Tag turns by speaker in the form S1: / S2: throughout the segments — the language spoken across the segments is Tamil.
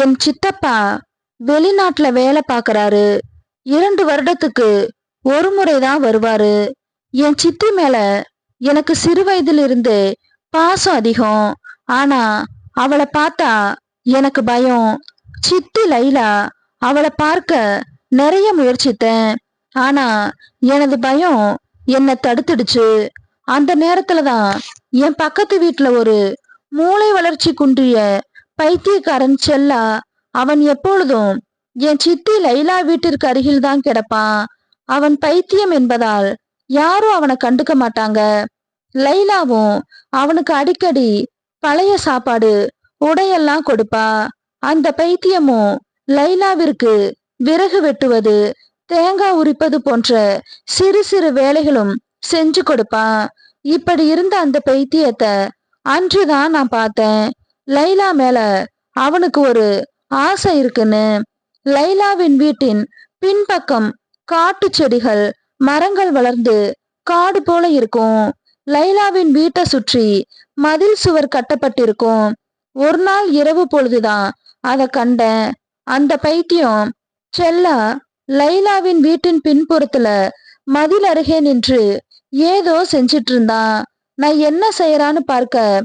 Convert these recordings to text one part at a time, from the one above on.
S1: என் சித்தப்பா வெளிநாட்டுல வேலை பாக்குறாரு. 2 வருடத்துக்கு ஒரு முறைதான் வருவாரு. என் சித்தி மேல எனக்கு சிறு வயதில் இருந்தே பாசம் அதிகம். ஆனா அவளை பார்த்தா எனக்கு பயம். சித்தி லைலா அவளை பார்க்க நிறைய முயற்சித்தேன். ஆனா எனது பயம் என்னை தடுத்துடுச்சு. அந்த நேரத்துலதான் என் பக்கத்து வீட்டுல ஒரு மூளை வளர்ச்சி குன்றிய பைத்தியக்காரன் செல்லா. அவன் எப்பொழுதும் என் சித்தி லைலா வீட்டிற்கு அருகில் தான் கிடப்பான். அவன் பைத்தியம் என்பதால் யாரும் அவனை கண்டுக்க மாட்டாங்க. லைலாவும் அவனுக்கு அடிக்கடி பழைய சாப்பாடு உடையெல்லாம் கொடுப்பா. அந்த பைத்தியமும் லைலாவிற்கு விறகு வெட்டுவது, தேங்காய் உரிப்பது போன்ற சிறு சிறு வேலைகளும் செஞ்சு கொடுப்பான். இப்படி இருந்த அந்த பைத்தியத்தை அன்றுதான் நான் பார்த்தேன். லைலா மேல அவனுக்கு ஒரு ஆசை இருக்குன்னு. லைலாவின் வீட்டின் பின்பக்கம் காட்டு செடிகள் மரங்கள் வளர்ந்து காடு போல இருக்கும். லைலாவின் வீட்டை சுற்றி மதில் சுவர் கட்டப்பட்டிருக்கும். ஒரு நாள் இரவு பொழுதுதான் அதை கண்டேன். அந்த பைத்தியம் செல்லா லைலாவின் வீட்டின் பின்புறத்துல மதில் அருகே நின்று ஏதோ செஞ்சிட்டு இருந்தான். நான் என்ன செய்யறான்னு பார்க்க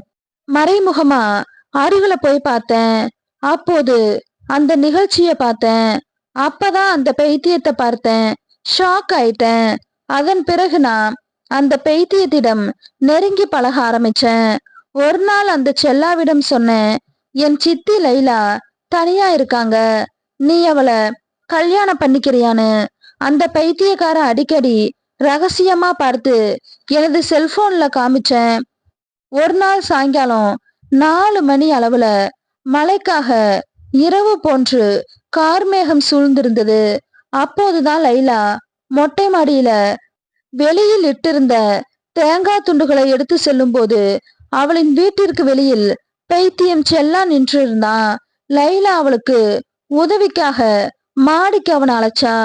S1: மறைமுகமா அருகில போய் பார்த்தேன். அப்போது அந்த நிகழ்ச்சிய பார்த்தேன். அப்பதான் அந்த பைத்தியத்தை பார்த்தேன். ஷாக் ஆயிட்டேன். அதன் பிறகு நான் அந்த பைத்தியத்திடம் நெருங்கி பழக ஆரம்பிச்சேன். ஒரு நாள் அந்த செல்லாவிடம் சொன்னேன், என் சித்தி லைலா தனியா இருக்காங்க, நீ அவளை கல்யாணம் பண்ணிக்கிறியான்னு. அந்த பைத்தியக்கார அடிக்கடி ரகசியமா பார்த்து எனது செல்போன்ல காமிச்சேன். ஒரு நாள் சாயங்காலம் 4 மணி அளவுல மழைக்காக இரவு போன்று கார்மேகம் சூழ்ந்திருந்தது. அப்போதுதான் லைலா மொட்டை மாடியில வெளியில் இட்டிருந்த தேங்காய் துண்டுகளை எடுத்து செல்லும் போது அவளின் வீட்டிற்கு வெளியில் பைத்தியம் செல்லா நின்று இருந்தான். லைலா அவளுக்கு உதவிக்காக மாடிக்கு அவனை அழைச்சா.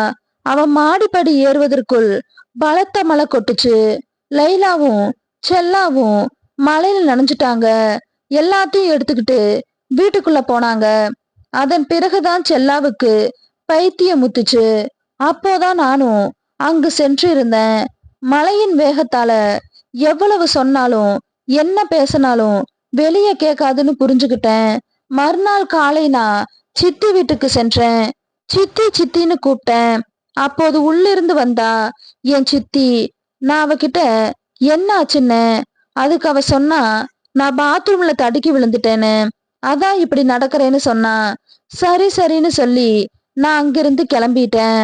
S1: அவன் மாடிப்படி ஏறுவதற்குள் பலத்த மழை கொட்டுச்சு. லைலாவும் செல்லாவும் மழையில நனைஞ்சிட்டாங்க. எல்லாத்தையும் எடுத்துக்கிட்டு வீட்டுக்குள்ள போனாங்க. அதன் பிறகுதான் செல்லாவுக்கு பைத்தியம் முத்துச்சு. அப்போதான் நானும் அங்கு சென்று இருந்தேன். மழையின் வேகத்தால எவ்வளவு சொன்னாலும் என்ன பேசினாலும் வெளியே கேட்காதுன்னு புரிஞ்சுக்கிட்டேன். மறுநாள் காலை நான் சித்தி வீட்டுக்கு சென்றேன். சித்தி சித்தின்னு கூப்பிட்டேன். அப்போது உள்ளிருந்து வந்தா என் சித்தி. நான் அவகிட்ட என்ன ஆச்சுன்னு. அதுக்கு அவ சொன்னா, நான் பாத்ரூம்ல தடுக்கி விழுந்துட்டேன்னு, அதான் இப்படி நடக்கிறேன்னு சொன்னா. சரி சரின்னு சொல்லி நான் அங்கிருந்து கிளம்பிட்டேன்.